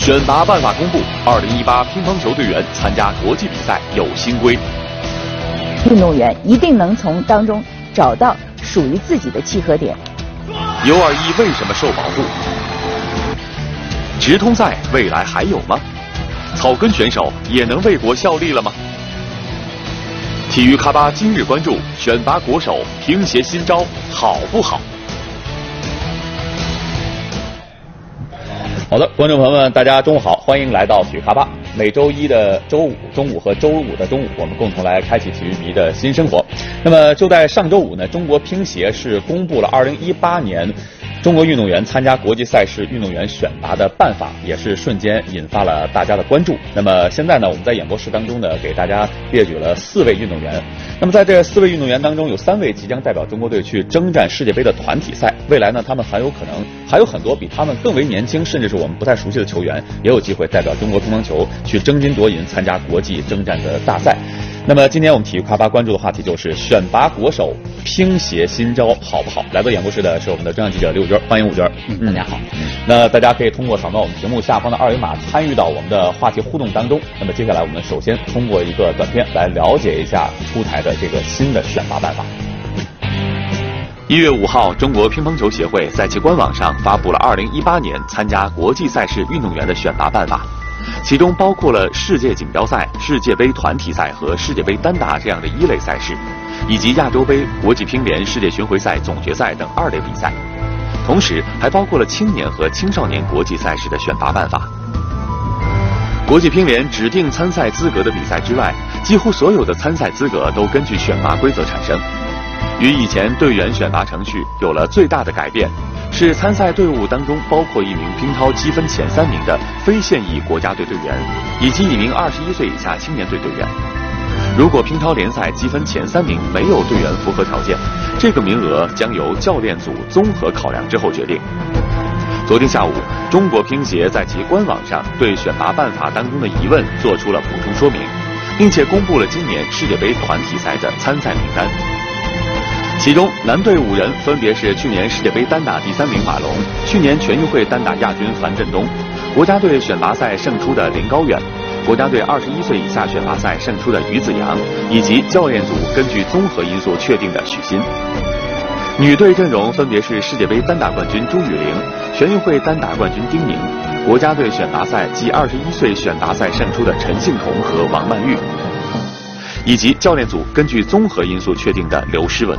选拔办法公布，2018乒乓球队员参加国际比赛有新规。运动员一定能从当中找到属于自己的契合点。U21为什么受保护？直通赛未来还有吗？草根选手也能为国效力了吗？体育咖吧今日关注选拔国手乒协新招好不好？好的，观众朋友们，大家中午好，欢迎来到体育咖吧。每周一的周五中午和周五的中午，我们共同来开启体育迷的新生活。那么就在上周五呢，中国乒协是公布了2018年中国运动员参加国际赛事运动员选拔的办法，也是瞬间引发了大家的关注。那么现在呢，我们在演播室当中呢，给大家列举了4位运动员。那么在这4位运动员当中，有3位即将代表中国队去征战世界杯的团体赛。未来呢，他们很有可能还有很多比他们更为年轻，甚至是我们不太熟悉的球员，也有机会代表中国乒乓球去争金夺银，参加国际征战的大赛。那么今天我们体育咖吧关注的话题就是选拔国手乒协新招好不好？来到演播室的是我们的中央记者刘娟，欢迎武娟。大家好。那大家可以通过扫描我们屏幕下方的2维码参与到我们的话题互动当中。那么接下来我们首先通过一个短片来了解一下出台的这个新的选拔办法。1月5号，中国乒乓球协会在其官网上发布了2018年参加国际赛事运动员的选拔办法，其中包括了世界锦标赛、世界杯团体赛和世界杯单打这样的1类赛事，以及亚洲杯、国际乒联世界巡回赛总决赛等2类比赛，同时还包括了青年和青少年国际赛事的选拔办法。国际乒联指定参赛资格的比赛之外，几乎所有的参赛资格都根据选拔规则产生。与以前队员选拔程序有了最大的改变，是参赛队伍当中包括1名乒涛积分前3名的非现役国家队队员，以及1名21岁以下青年队队员。如果乒涛联赛积分前3名没有队员符合条件，这个名额将由教练组综合考量之后决定。昨天下午，中国乒协在其官网上对选拔办法当中的疑问做出了补充说明，并且公布了今年世界杯团体赛的参赛名单。其中男队5人分别是去年世界杯单打第3名马龙，去年全运会单打亚军樊振东，国家队选拔赛胜出的林高远，国家队21岁以下选拔赛胜出的于子洋，以及教练组根据综合因素确定的许昕。女队阵容分别是世界杯单打冠军朱雨玲，全运会单打冠军丁宁，国家队选拔赛暨21岁选拔赛胜出的陈幸同和王曼玉，以及教练组根据综合因素确定的刘诗雯。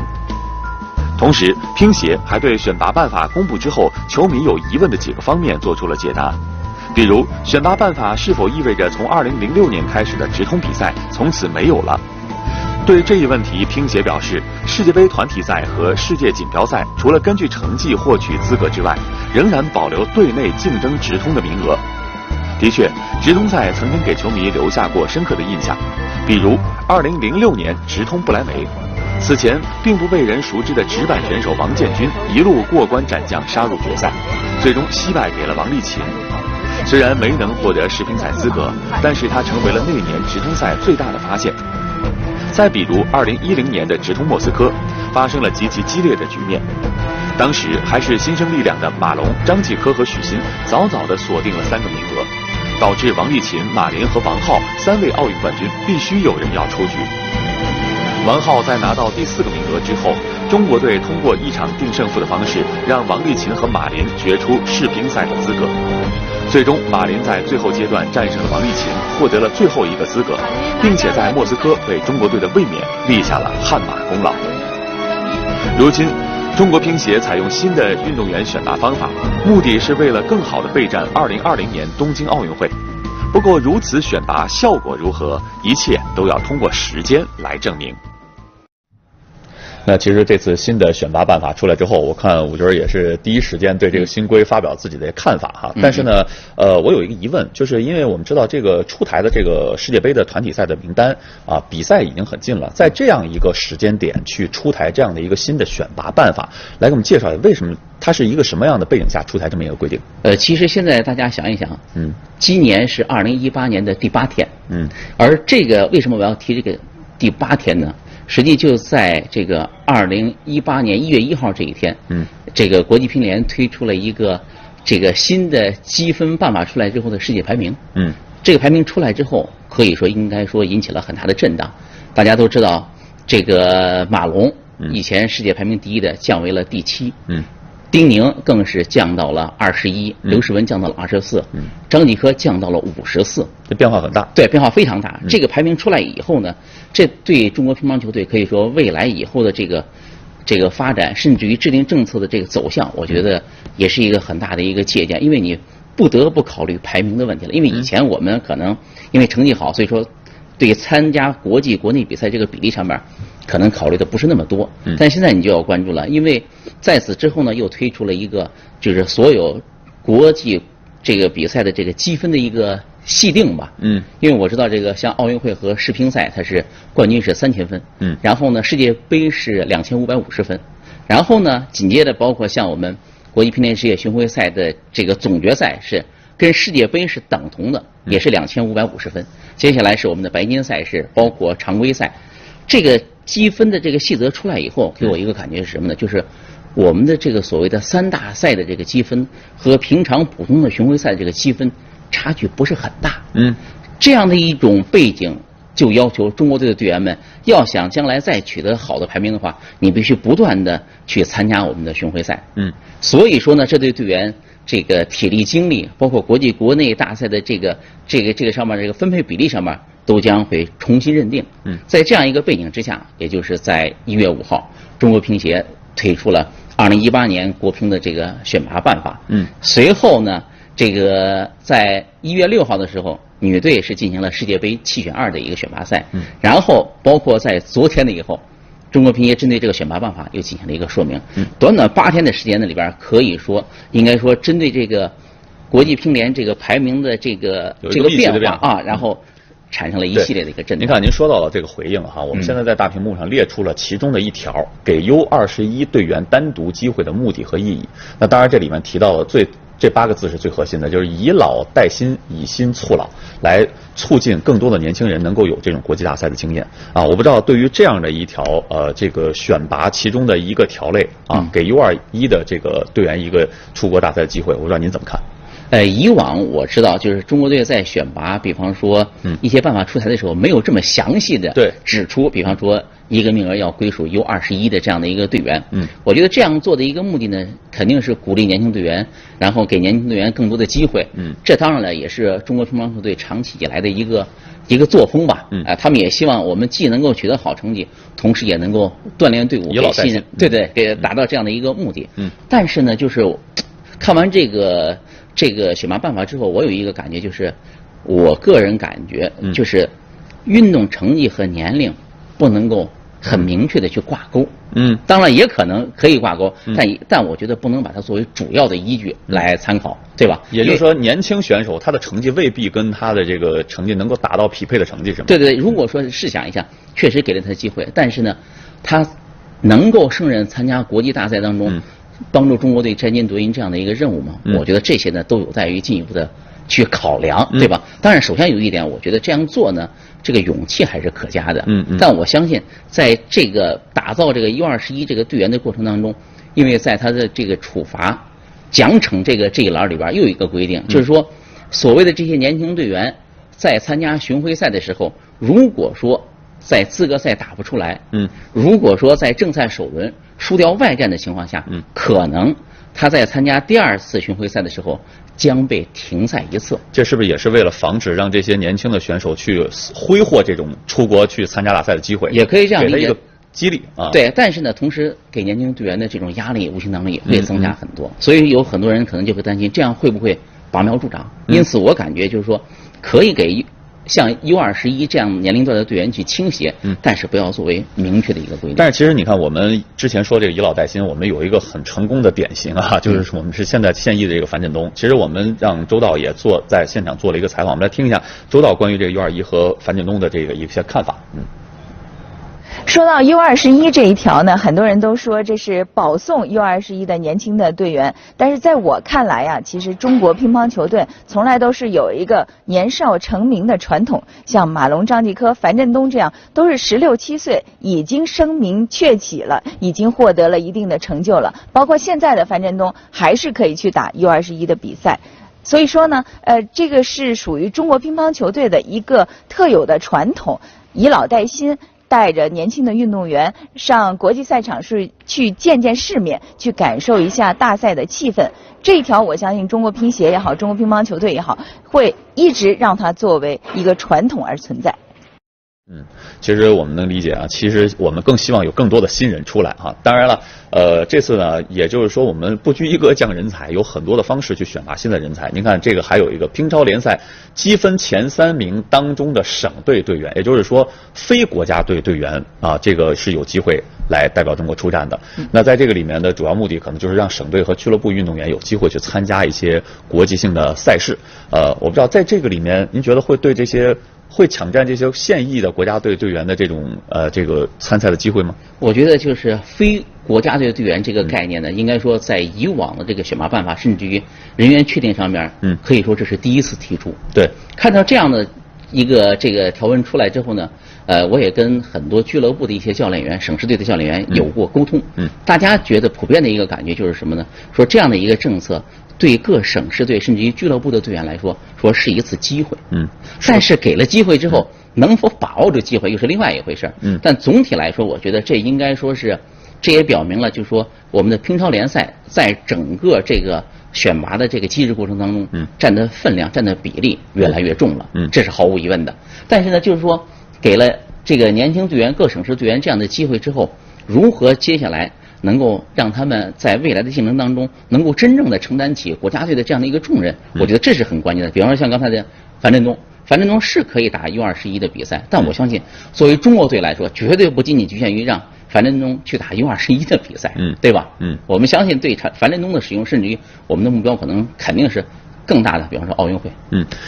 同时，乒协还对选拔办法公布之后球迷有疑问的几个方面做出了解答，比如选拔办法是否意味着从2006年开始的直通比赛从此没有了？对这一问题，乒协表示，世界杯团体赛和世界锦标赛除了根据成绩获取资格之外，仍然保留队内竞争直通的名额。的确，直通赛曾经给球迷留下过深刻的印象，比如2006年直通不来梅。此前并不被人熟知的直板选手王建军一路过关斩将杀入决赛，最终惜败给了王励勤。虽然没能获得世乒赛资格，但是他成为了那年直通赛最大的发现。再比如2010年的直通莫斯科，发生了极其激烈的局面，当时还是新生力量的马龙、张继科和许昕早早地锁定了3个名额，导致王励勤、马林和王皓3位奥运冠军必须有人要出局。王皓在拿到第4个名额之后，中国队通过一场定胜负的方式，让王励勤和马林决出世乒赛的资格。最终，马林在最后阶段战胜了王励勤，获得了最后一个资格，并且在莫斯科为中国队的卫冕立下了汗马功劳。如今，中国乒协采用新的运动员选拔方法，目的是为了更好地备战2020年东京奥运会。不过，如此选拔效果如何，一切都要通过时间来证明。那其实这次新的选拔办法出来之后，我看武军也是第一时间对这个新规发表自己的看法哈。但是呢，我有一个疑问，就是因为我们知道这个出台的这个世界杯的团体赛的名单啊，比赛已经很近了，在这样一个时间点去出台这样的一个新的选拔办法，来给我们介绍一下为什么它是一个什么样的背景下出台这么一个规定？其实现在大家想一想，今年是2018年的第8天，而这个为什么我要提这个第8天呢？实际就在这个2018年1月1号这一天，这个国际乒联推出了一个这个新的积分办法出来之后的世界排名。这个排名出来之后，可以说应该说引起了很大的震荡。大家都知道，这个马龙以前世界排名第一的降为了第7。丁宁更是降到了21，刘诗雯降到了24，张继科降到了54，这变化很大。对，变化非常大。这个排名出来以后呢，这对中国乒乓球队可以说未来以后的这个发展，甚至于制定政策的这个走向，我觉得也是一个很大的一个借鉴，因为你不得不考虑排名的问题了。因为以前我们可能因为成绩好，所以说对参加国际国内比赛这个比例上面可能考虑的不是那么多。但现在你就要关注了，因为在此之后呢，又推出了一个就是所有国际这个比赛的这个积分的一个细定吧。因为我知道这个像奥运会和世乒赛，它是冠军是3000分，然后呢世界杯是2550分，然后呢紧接着包括像我们国际乒联世界巡回赛的这个总决赛是跟世界杯是等同的，也是2550分。接下来是我们的白金赛事，包括常规赛。这个积分的这个细则出来以后，给我一个感觉是什么呢？就是我们的这个所谓的3大赛的这个积分和平常普通的巡回赛的这个积分差距不是很大。这样的一种背景，就要求中国队的队员们要想将来再取得好的排名的话，你必须不断的去参加我们的巡回赛。所以说呢，这对队员这个体力精力，包括国际国内大赛的这个上面这个分配比例上面，都将会重新认定。在这样一个背景之下，也就是在1月5号，中国乒协推出了2018年国乒的这个选拔办法。随后呢，这个在1月6号的时候，女队是进行了世界杯7选2的一个选拔赛。然后包括在昨天的以后，中国乒协针对这个选拔办法又进行了一个说明。短短8天的时间的里边，可以说应该说针对这个国际乒联这个排名的这个变化啊，然后产生了一系列的一个震荡。您看，您说到了这个回应哈，我们现在在大屏幕上列出了其中的一条，给 U21队员单独机会的目的和意义。那当然，这里面提到了这8个字是最核心的，就是以老带新，以新促老，来促进更多的年轻人能够有这种国际大赛的经验啊！我不知道对于这样的一条这个选拔其中的一个条类啊，给 U21的这个队员一个出国大赛的机会，我不知道您怎么看？以往我知道，就是中国队在选拔，比方说一些办法出台的时候，没有这么详细的指出，比方说一个名额要归属 U21的这样的一个队员。我觉得这样做的一个目的呢，肯定是鼓励年轻队员，然后给年轻队员更多的机会。这当然了，也是中国乒乓球队长期以来的一个作风吧。他们也希望我们既能够取得好成绩，同时也能够锻炼队伍，给新人，对，给达到这样的一个目的。但是呢，就是看完这个选拔办法之后，我有一个感觉，就是我个人感觉就是运动成绩和年龄不能够很明确的去挂钩。当然也可能可以挂钩，但我觉得不能把它作为主要的依据来参考，对吧？也就是说，年轻选手他的成绩未必跟他的这个成绩能够达到匹配的成绩，是吗？对，如果说试想一下，确实给了他机会，但是呢，他能够胜任参加国际大赛当中帮助中国队摘金夺银这样的一个任务吗？我觉得这些呢都有待于进一步的去考量，对吧？当然，首先有一点，我觉得这样做呢，这个勇气还是可嘉的。但我相信，在这个打造这个 U21这个队员的过程当中，因为在他的这个处罚奖惩这一栏里边又有一个规定，就是说，所谓的这些年轻队员在参加巡回赛的时候，如果说在资格赛打不出来，如果说在正赛首轮输掉外战的情况下，可能他在参加第2次巡回赛的时候将被停赛1次。这是不是也是为了防止让这些年轻的选手去挥霍这种出国去参加大赛的机会？也可以这样理解，给他一个激励啊。对，但是呢，同时给年轻队员的这种压力无形当中也会增加很多，所以有很多人可能就会担心，这样会不会拔苗助长？因此，我感觉就是说，可以给像 U21这样年龄段的队员去倾斜，但是不要作为明确的一个规定。但是其实你看，我们之前说这个以老带新，我们有一个很成功的典型啊，就是我们是现在现役的这个樊振东。其实我们让周道也在现场做了一个采访，我们来听一下周道关于这个 U21和樊振东的这个一些看法。说到 U21这一条呢，很多人都说这是保送 U21的年轻的队员，但是在我看来啊，其实中国乒乓球队从来都是有一个年少成名的传统，像马龙、张继科、樊振东这样，都是16、17岁已经声名鹊起了，已经获得了一定的成就了。包括现在的樊振东还是可以去打 U21的比赛。所以说呢，这个是属于中国乒乓球队的一个特有的传统，以老带新。带着年轻的运动员上国际赛场去见见世面，去感受一下大赛的气氛。这一条我相信中国乒协也好，中国乒乓球队也好，会一直让它作为一个传统而存在。其实我们能理解啊，其实我们更希望有更多的新人出来哈。当然了，这次呢，也就是说我们不拘一格降人才，有很多的方式去选拔新的人才。您看这个还有一个乒超联赛积分前3名当中的省队队员，也就是说非国家队队员啊，这个是有机会来代表中国出战的。那在这个里面的主要目的可能就是让省队和俱乐部运动员有机会去参加一些国际性的赛事。我不知道在这个里面，您觉得会对这些会抢占这些现役的国家队队员的这种这个参赛的机会吗？我觉得就是非国家队队员这个概念呢，应该说在以往的这个选拔办法甚至于人员确定上面，可以说这是第一次提出。对，看到这样的一个这个条文出来之后呢，我也跟很多俱乐部的一些教练员、省市队的教练员有过沟通。大家觉得普遍的一个感觉就是什么呢？说这样的一个政策对各省市队甚至于俱乐部的队员来说，说是一次机会。但是给了机会之后，能否把握住机会又是另外一回事。但总体来说，我觉得这应该说是，这也表明了，就是说我们的乒超联赛在整个这个选拔的这个机制过程当中，占的分量、占的比例越来越重了。这是毫无疑问的。但是呢，就是说给了这个年轻队员、各省市队员这样的机会之后，如何接下来能够让他们在未来的竞争当中能够真正的承担起国家队的这样的一个重任，我觉得这是很关键的。比方说像刚才的樊振东是可以打 U21的比赛，但我相信作为中国队来说，绝对不仅仅局限于让樊振东去打 U21的比赛，对吧？我们相信对樊振东的使用，甚至于我们的目标可能肯定是更大的，比方说奥运会。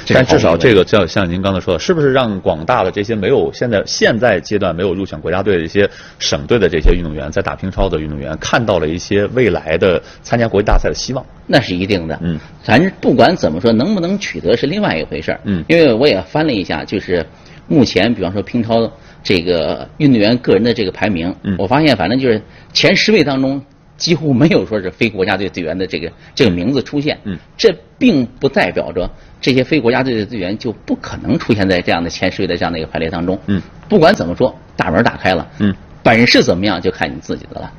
但至少这个像您刚才说的，是不是让广大的这些没有现在阶段没有入选国家队的一些省队的这些运动员，在打乒超的运动员看到了一些未来的参加国际大赛的希望？那是一定的。咱不管怎么说，能不能取得是另外一回事。因为我也翻了一下，就是目前比方说乒超这个运动员个人的这个排名，我发现反正就是前10位当中几乎没有说是非国家队队员的这个名字出现。这并不代表着这些非国家队的队员就不可能出现在这样的前10位的这样的一个排列当中。不管怎么说，大门打开了。本事怎么样就看你自己的了。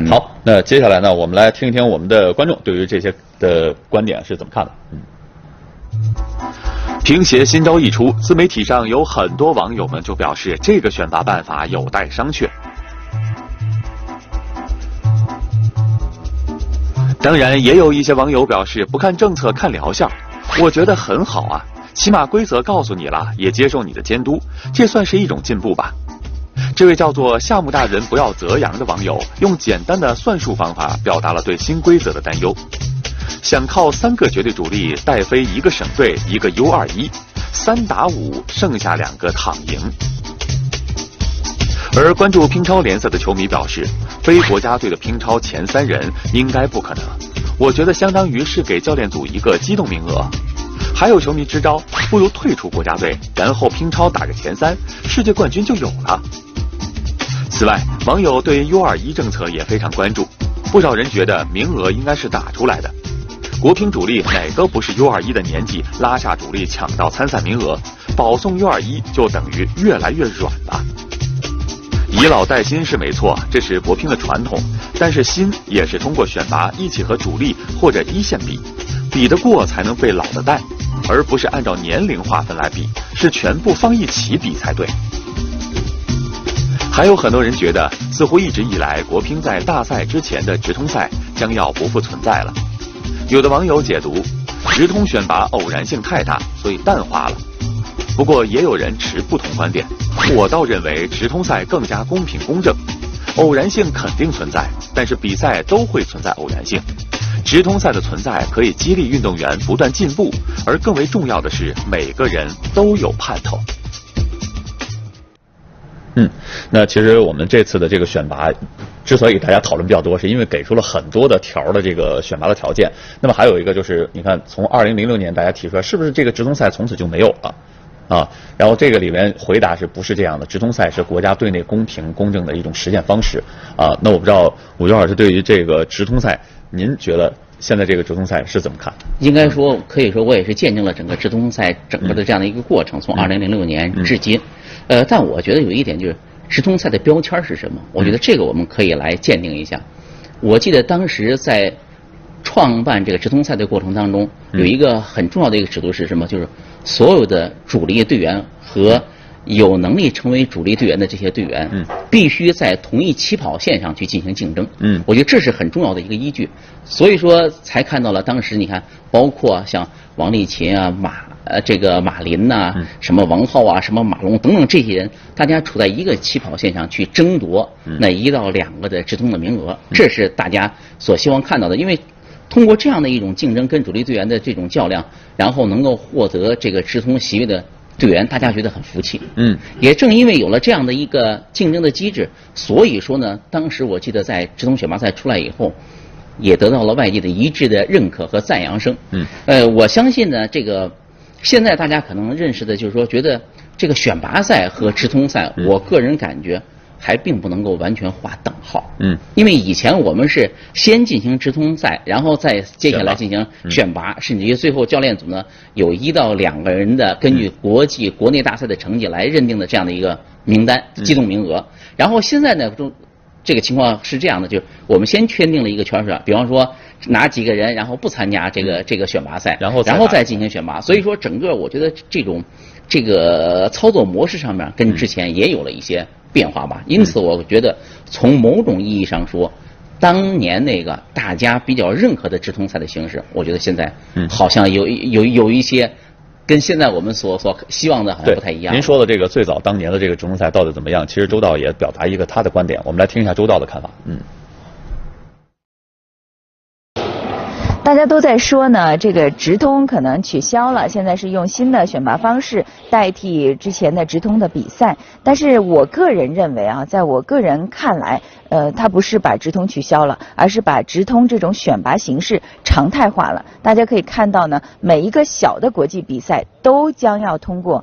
好，那接下来呢，我们来听一听我们的观众对于这些的观点是怎么看的。乒协新招一出，自媒体上有很多网友们就表示，这个选拔办法有待商榷。当然，也有一些网友表示不看政策看疗效，我觉得很好啊，起码规则告诉你了，也接受你的监督，这算是一种进步吧。这位叫做夏目大人不要泽阳的网友用简单的算术方法表达了对新规则的担忧，想靠3个绝对主力带飞1个省队1个 U21，3打5，剩下2个躺赢。而关注乒超联赛的球迷表示，非国家队的乒超前3人应该不可能，我觉得相当于是给教练组一个机动名额。还有球迷支招，不如退出国家队，然后乒超打个前3，世界冠军就有了。此外，网友对 U21 政策也非常关注，不少人觉得名额应该是打出来的。国乒主力哪个不是 U21 的年纪拉下主力抢到参赛名额，保送 U21 就等于越来越软了。以老带新是没错，这是国乒的传统，但是新也是通过选拔一起和主力或者一线比得过才能被老的带，而不是按照年龄划分来比，是全部放一起比才对。还有很多人觉得，似乎一直以来国乒在大赛之前的直通赛将要不复存在了。有的网友解读，直通选拔偶然性太大，所以淡化了。不过也有人持不同观点，我倒认为直通赛更加公平公正，偶然性肯定存在，但是比赛都会存在偶然性。直通赛的存在可以激励运动员不断进步，而更为重要的是，每个人都有盼头。那其实我们这次的这个选拔，之所以大家讨论比较多，是因为给出了很多的条的这个选拔的条件。那么还有一个就是，你看从2006年大家提出来，是不是这个直通赛从此就没有了？然后这个里面回答是不是这样的？直通赛是国家对内公平公正的一种实现方式那我不知道武军老师对于这个直通赛，您觉得现在这个直通赛是怎么看？应该说，可以说我也是见证了整个直通赛整个的这样的一个过程，从2006年至今。但我觉得有一点就是直通赛的标签是什么？我觉得这个我们可以来鉴定一下。我记得当时在创办这个直通赛的过程当中，有一个很重要的一个制度是什么？就是所有的主力队员和有能力成为主力队员的这些队员，必须在同一起跑线上去进行竞争。我觉得这是很重要的一个依据。所以说才看到了当时你看，包括像王励勤啊、马林呐、什么王浩啊、什么马龙等等这些人，大家处在一个起跑线上去争夺那1到2个的直通的名额，这是大家所希望看到的。因为通过这样的一种竞争跟主力队员的这种较量，然后能够获得这个直通席位的队员，大家觉得很服气。也正因为有了这样的一个竞争的机制，所以说呢，当时我记得在直通选拔赛出来以后，也得到了外界的一致的认可和赞扬声。我相信呢，这个现在大家可能认识的就是说，觉得这个选拔赛和直通赛，我个人感觉还并不能够完全划等号。因为以前我们是先进行直通赛，然后再接下来进行选拔，甚至于最后教练组呢有1到2个人的根据国际国内大赛的成绩来认定的这样的一个名单机动名额。然后现在呢这个情况是这样的，就是我们先确定了一个圈选，比方说哪几个人然后不参加这个选拔赛，然后再进行选拔。所以说整个我觉得这个操作模式上面跟之前也有了一些变化吧。因此我觉得从某种意义上说，当年那个大家比较认可的直通赛的形式，我觉得现在好像有一些跟现在我们所希望的好像不太一样。您说的这个最早当年的这个直通赛到底怎么样？其实周道也表达一个他的观点，我们来听一下周道的看法。大家都在说呢，这个直通可能取消了，现在是用新的选拔方式代替之前的直通的比赛。但是我个人认为啊，在我个人看来，它不是把直通取消了，而是把直通这种选拔形式常态化了。大家可以看到呢，每一个小的国际比赛都将要通过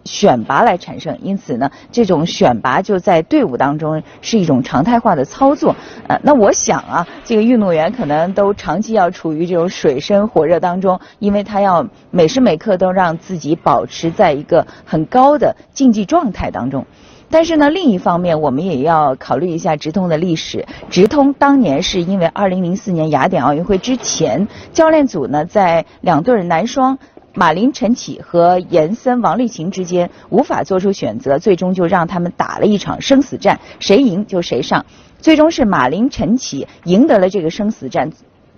选拔来产生，因此呢，这种选拔就在队伍当中是一种常态化的操作。那我想啊，这个运动员可能都长期要处于这种水深火热当中，因为他要每时每刻都让自己保持在一个很高的竞技状态当中。但是呢，另一方面我们也要考虑一下直通的历史。直通当年是因为2004年雅典奥运会之前，教练组呢在2对男双马林陈启和延森王励勤之间无法做出选择，最终就让他们打了一场生死战，谁赢就谁上。最终是马林陈启赢得了这个生死战，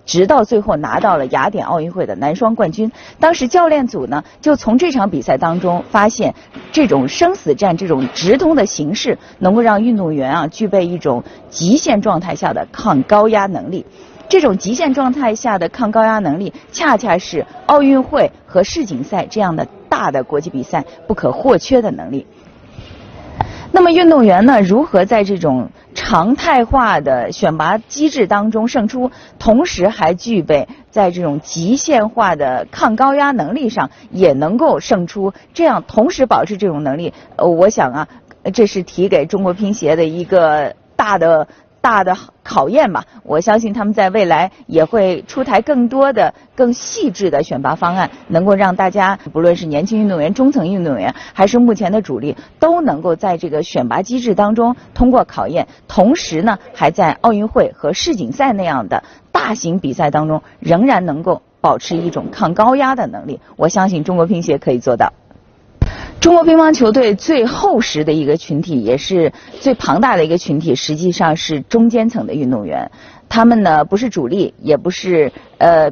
直到最后拿到了雅典奥运会的男双冠军。当时教练组呢就从这场比赛当中发现，这种生死战这种直通的形式能够让运动员具备一种极限状态下的抗高压能力。这种极限状态下的抗高压能力，恰恰是奥运会和世锦赛这样的大的国际比赛不可或缺的能力。那么运动员呢，如何在这种常态化的选拔机制当中胜出，同时还具备在这种极限化的抗高压能力上也能够胜出，这样同时保持这种能力，我想啊，这是提给中国乒协的一个大的考验吧。我相信他们在未来也会出台更多的更细致的选拔方案，能够让大家不论是年轻运动员、中层运动员还是目前的主力，都能够在这个选拔机制当中通过考验，同时呢还在奥运会和世锦赛那样的大型比赛当中仍然能够保持一种抗高压的能力。我相信中国乒协可以做到。中国乒乓球队最厚实的一个群体，也是最庞大的一个群体，实际上是中间层的运动员。他们呢不是主力，也不是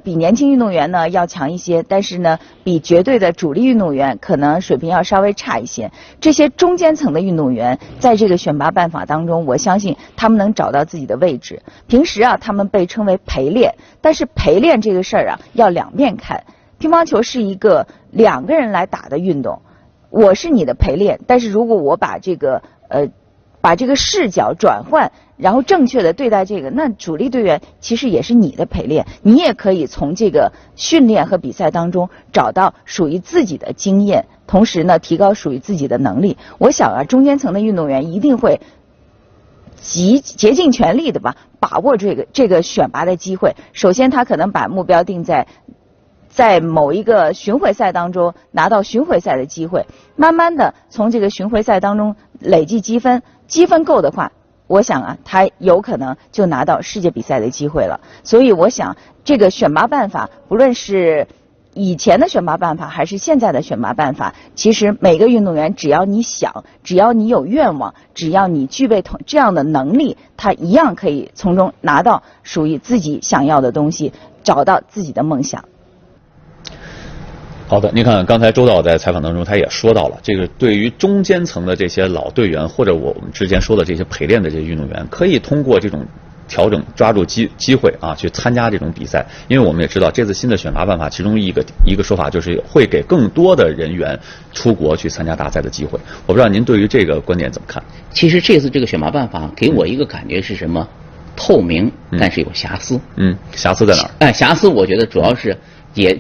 比年轻运动员呢要强一些，但是呢比绝对的主力运动员可能水平要稍微差一些。这些中间层的运动员在这个选拔办法当中，我相信他们能找到自己的位置。平时他们被称为陪练，但是陪练这个事儿要两面看。乒乓球是一个2个人来打的运动，我是你的陪练，但是如果我把这个把这个视角转换，然后正确的对待这个，那主力队员其实也是你的陪练，你也可以从这个训练和比赛当中找到属于自己的经验，同时呢，提高属于自己的能力。我想啊，中间层的运动员一定会竭尽全力的把握这个选拔的机会。首先，他可能把目标定在某一个巡回赛当中拿到巡回赛的机会，慢慢的从这个巡回赛当中累计积分，积分够的话，我想啊，他有可能就拿到世界比赛的机会了。所以我想，这个选拔办法，不论是以前的选拔办法还是现在的选拔办法，其实每个运动员只要你想，只要你有愿望，只要你具备这样的能力，他一样可以从中拿到属于自己想要的东西，找到自己的梦想。好的，您看刚才周导在采访当中他也说到了，这个对于中间层的这些老队员或者我们之前说的这些陪练的这些运动员，可以通过这种调整抓住机会啊，去参加这种比赛。因为我们也知道这次新的选拔办法，其中一个说法就是会给更多的人员出国去参加大赛的机会。我不知道您对于这个观点怎么看？其实这次这个选拔办法给我一个感觉是什么？透明，但是有瑕疵。瑕疵在哪儿？瑕疵我觉得主要是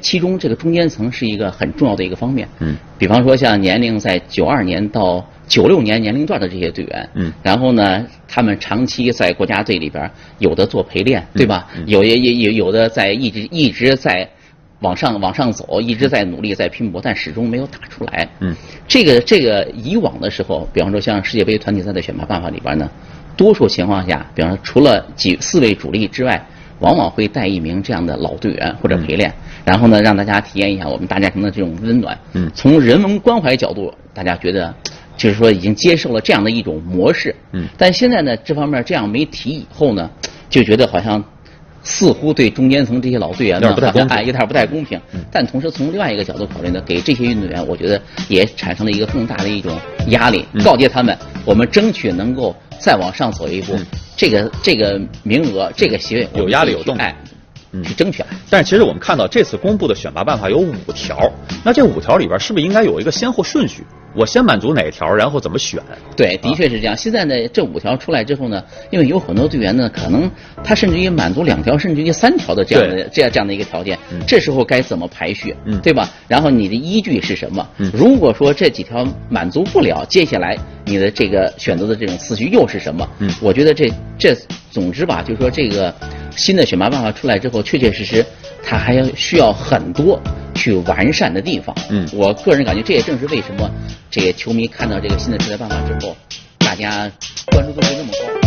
其中这个中间层是一个很重要的一个方面。比方说像年龄在92年到96年年龄段的这些队员，然后呢，他们长期在国家队里边，有的做陪练，对吧？有的在一直在往上走，一直在努力在拼搏，但始终没有打出来。这个以往的时候，比方说像世界杯团体赛的选拔办法里边呢，多数情况下，比方说除了4位主力之外，往往会带一名这样的老队员或者陪练，然后呢，让大家体验一下我们大家庭的这种温暖。从人文关怀角度，大家觉得就是说已经接受了这样的一种模式。但现在呢，这方面这样没提以后呢，就觉得好像似乎对中间层这些老队员呢，有点不太公平。但同时从另外一个角度考虑呢，给这些运动员，我觉得也产生了一个更大的一种压力，告诫他们，我们争取能够再往上走一步。这个名额，这个席位有压力有动力，去争取。但是其实我们看到这次公布的选拔办法有5条，那这5条里边是不是应该有一个先后顺序？我先满足哪一条，然后怎么选？对，的确是这样。现在呢，这5条出来之后呢，因为有很多队员呢，可能他甚至于满足2条，甚至于3条的这样的一个条件，这时候该怎么排序，对吧？然后你的依据是什么？如果说这几条满足不了，接下来你的这个选择的这种次序又是什么？我觉得这总之吧，就是说这个新的选拔办法出来之后，确确实实它还需要很多去完善的地方。我个人感觉这也正是为什么这些球迷看到这个新的比赛办法之后，大家关注度会那么高。